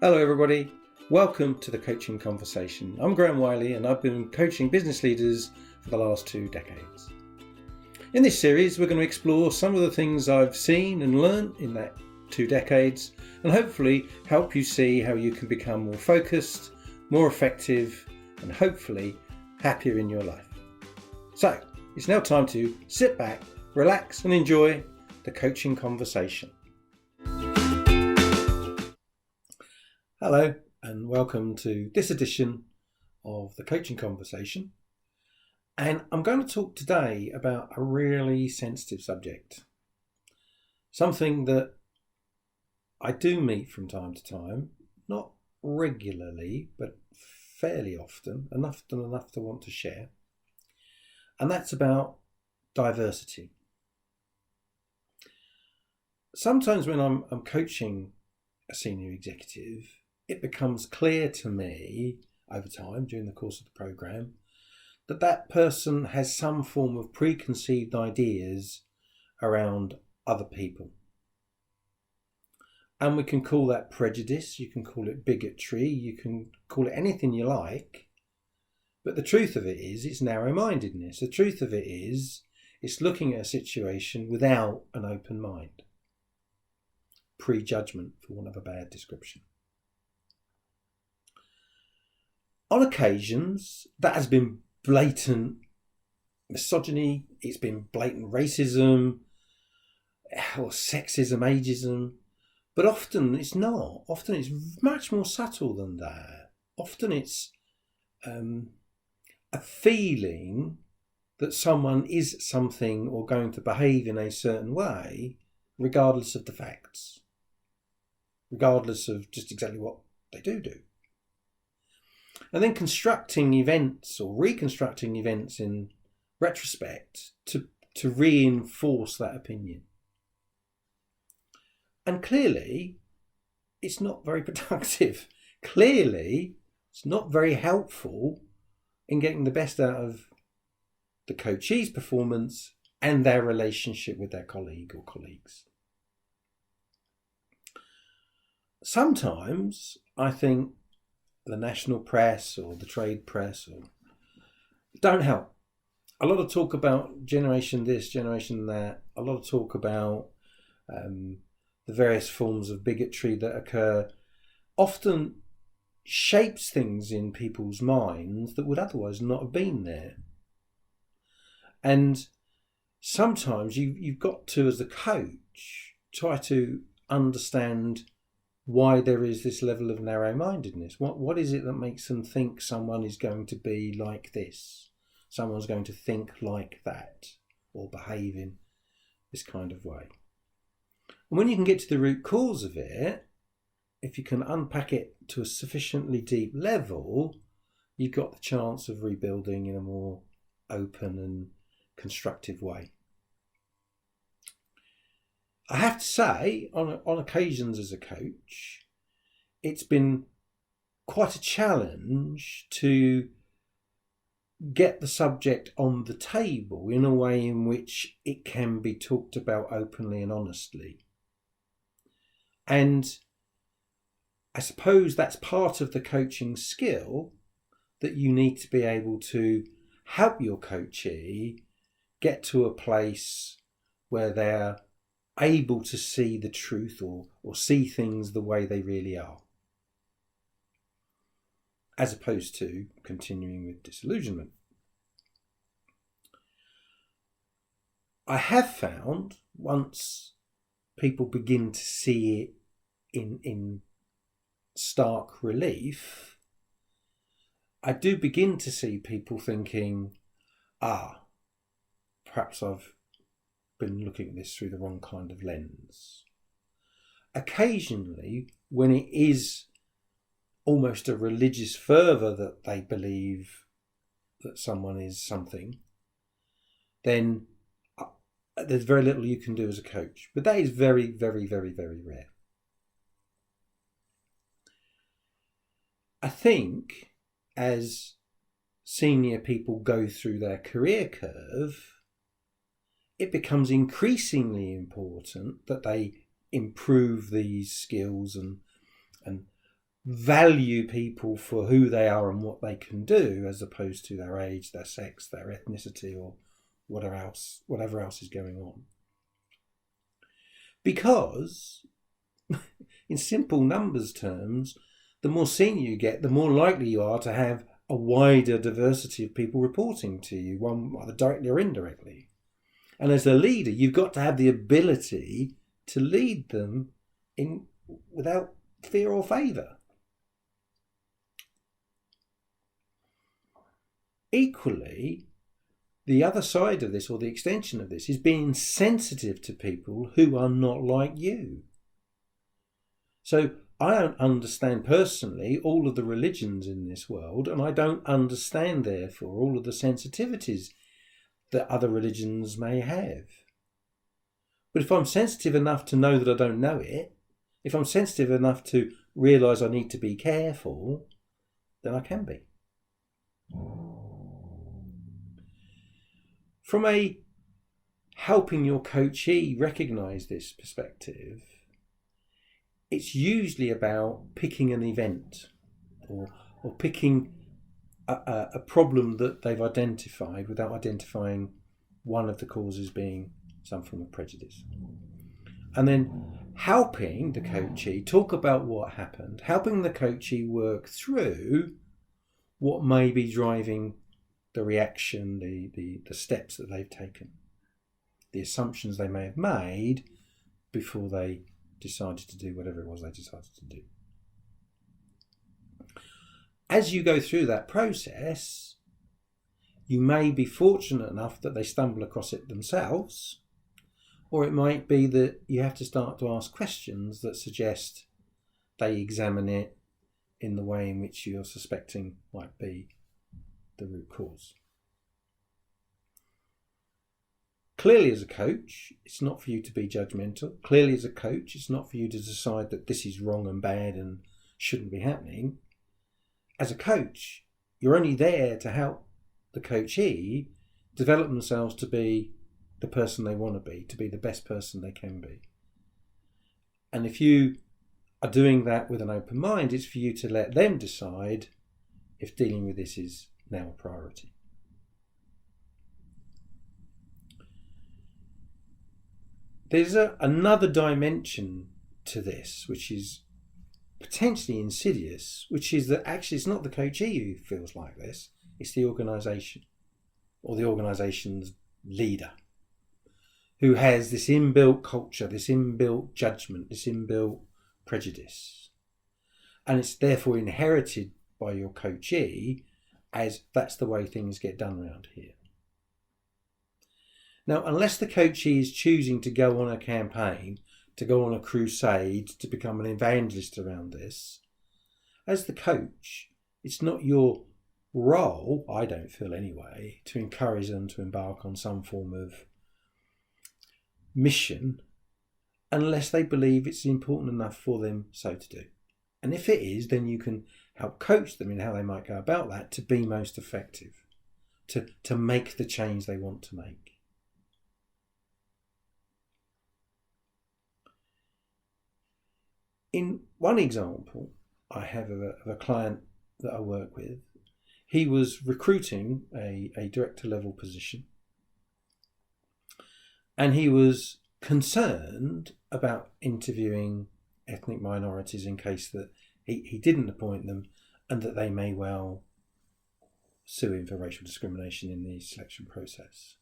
Hello everybody, welcome to the Coaching Conversation. I'm Graham Wiley and I've been coaching business leaders for the last 2 decades. In this series we're going to explore some of the things I've seen and learned in that 2 decades and hopefully help you see how you can become more focused, more effective and hopefully happier in your life. So it's now time to sit back, relax and enjoy the Coaching Conversation. Hello and welcome to this edition of the Coaching Conversation, and I'm going to talk today about a really sensitive subject, something that I do meet from time to time, not regularly but fairly often, enough to want to share, and that's about diversity. Sometimes when I'm coaching a senior executive, it becomes clear to me over time during the course of the program that that person has some form of preconceived ideas around other people. And we can call that prejudice, you can call it bigotry, you can call it anything you like. But the truth of it is, it's narrow-mindedness. The truth of it is, it's looking at a situation without an open mind. Pre-judgement, for want of a bad description. On occasions, that has been blatant misogyny, it's been blatant racism, or sexism, ageism, but often it's not. Often it's much more subtle than that. Often it's a feeling that someone is something or going to behave in a certain way, regardless of the facts, regardless of just exactly what they do. And then constructing events or reconstructing events in retrospect to reinforce that opinion. And clearly, it's not very productive. Clearly, it's not very helpful in getting the best out of the coachee's performance and their relationship with their colleague or colleagues. Sometimes I think the national press or the trade press don't help. A lot of talk about generation this, generation that, a lot of talk about the various forms of bigotry that occur, often shapes things in people's minds that would otherwise not have been there. And sometimes you've got to, as a coach, try to understand why there is this level of narrow-mindedness. What is it that makes them think someone is going to be like this? Someone's going to think like that or behave in this kind of way. And when you can get to the root cause of it, if you can unpack it to a sufficiently deep level, you've got the chance of rebuilding in a more open and constructive way. I have to say, on occasions as a coach, it's been quite a challenge to get the subject on the table in a way in which it can be talked about openly and honestly. And I suppose that's part of the coaching skill, that you need to be able to help your coachee get to a place where they're able to see the truth or see things the way they really are, as opposed to continuing with disillusionment. I have found, once people begin to see it in stark relief, I do begin to see people thinking, perhaps I've been looking at this through the wrong kind of lens. Occasionally, when it is almost a religious fervour that they believe that someone is something, then there's very little you can do as a coach. But that is very, very, very, very rare. I think as senior people go through their career curve, it becomes increasingly important that they improve these skills and value people for who they are and what they can do, as opposed to their age, their sex, their ethnicity, or whatever else is going on. Because, in simple numbers terms, the more senior you get, the more likely you are to have a wider diversity of people reporting to you, one either directly or indirectly. And as a leader, you've got to have the ability to lead them without fear or favour. Equally, the other side of this, or the extension of this, is being sensitive to people who are not like you. So I don't understand personally all of the religions in this world, and I don't understand, therefore, all of the sensitivities that other religions may have. But if I'm sensitive enough to know that I don't know it, if I'm sensitive enough to realise I need to be careful, then I can be. From a helping your coachee recognise this perspective, it's usually about picking an event or picking a problem that they've identified without identifying one of the causes being some form of prejudice. And then helping the coachee talk about what happened, helping the coachee work through what may be driving the reaction, the steps that they've taken, the assumptions they may have made before they decided to do whatever it was they decided to do. As you go through that process, you may be fortunate enough that they stumble across it themselves, or it might be that you have to start to ask questions that suggest they examine it in the way in which you're suspecting might be the root cause. Clearly, as a coach, it's not for you to be judgmental. Clearly, as a coach, it's not for you to decide that this is wrong and bad and shouldn't be happening. As a coach, you're only there to help the coachee develop themselves to be the person they want to be the best person they can be. And if you are doing that with an open mind, it's for you to let them decide if dealing with this is now a priority. There's another dimension to this, which is potentially insidious, which is that actually it's not the coachee who feels like this, it's the organisation or the organisation's leader who has this inbuilt culture, this inbuilt judgment, this inbuilt prejudice. And it's therefore inherited by your coachee as that's the way things get done around here. Now, unless the coachee is choosing to go on a campaign, to go on a crusade, to become an evangelist around this, as the coach, it's not your role, I don't feel anyway, to encourage them to embark on some form of mission unless they believe it's important enough for them so to do. And if it is, then you can help coach them in how they might go about that to be most effective, to make the change they want to make. In one example I have of a client that I work with, he was recruiting a director level position, and he was concerned about interviewing ethnic minorities in case that he didn't appoint them and that they may well sue him for racial discrimination in the selection process.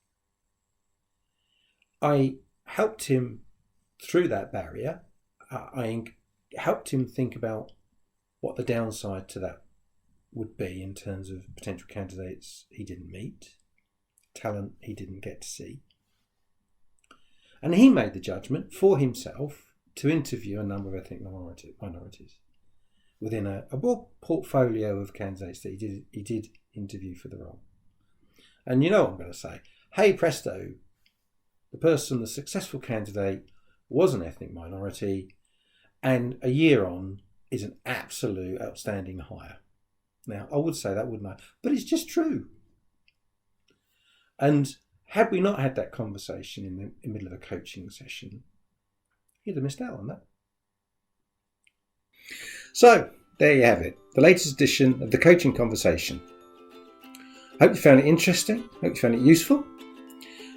I helped him through that barrier. I helped him think about what the downside to that would be in terms of potential candidates he didn't meet, talent he didn't get to see. And he made the judgment for himself to interview a number of ethnic minorities within a broad portfolio of candidates that he did interview for the role. And you know what I'm going to say. Hey presto, the successful candidate was an ethnic minority, and a year on is an absolute outstanding hire. Now, I would say that, wouldn't I? But it's just true. And had we not had that conversation in the middle of a coaching session, you'd have missed out on that. So, there you have it. The latest edition of the Coaching Conversation. Hope you found it interesting. Hope you found it useful.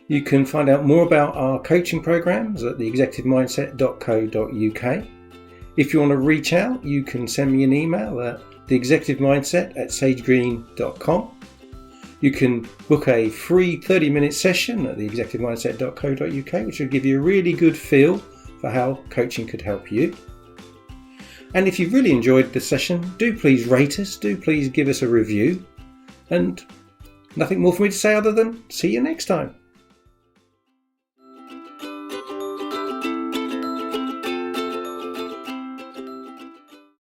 You can find out more about our coaching programs at theexecutivemindset.co.uk. If you want to reach out, you can send me an email at theexecutivemindset@sagegreen.com. You can book a free 30-minute session at theexecutivemindset.co.uk, which will give you a really good feel for how coaching could help you. And if you've really enjoyed the session, do please rate us, do please give us a review. And nothing more for me to say other than see you next time.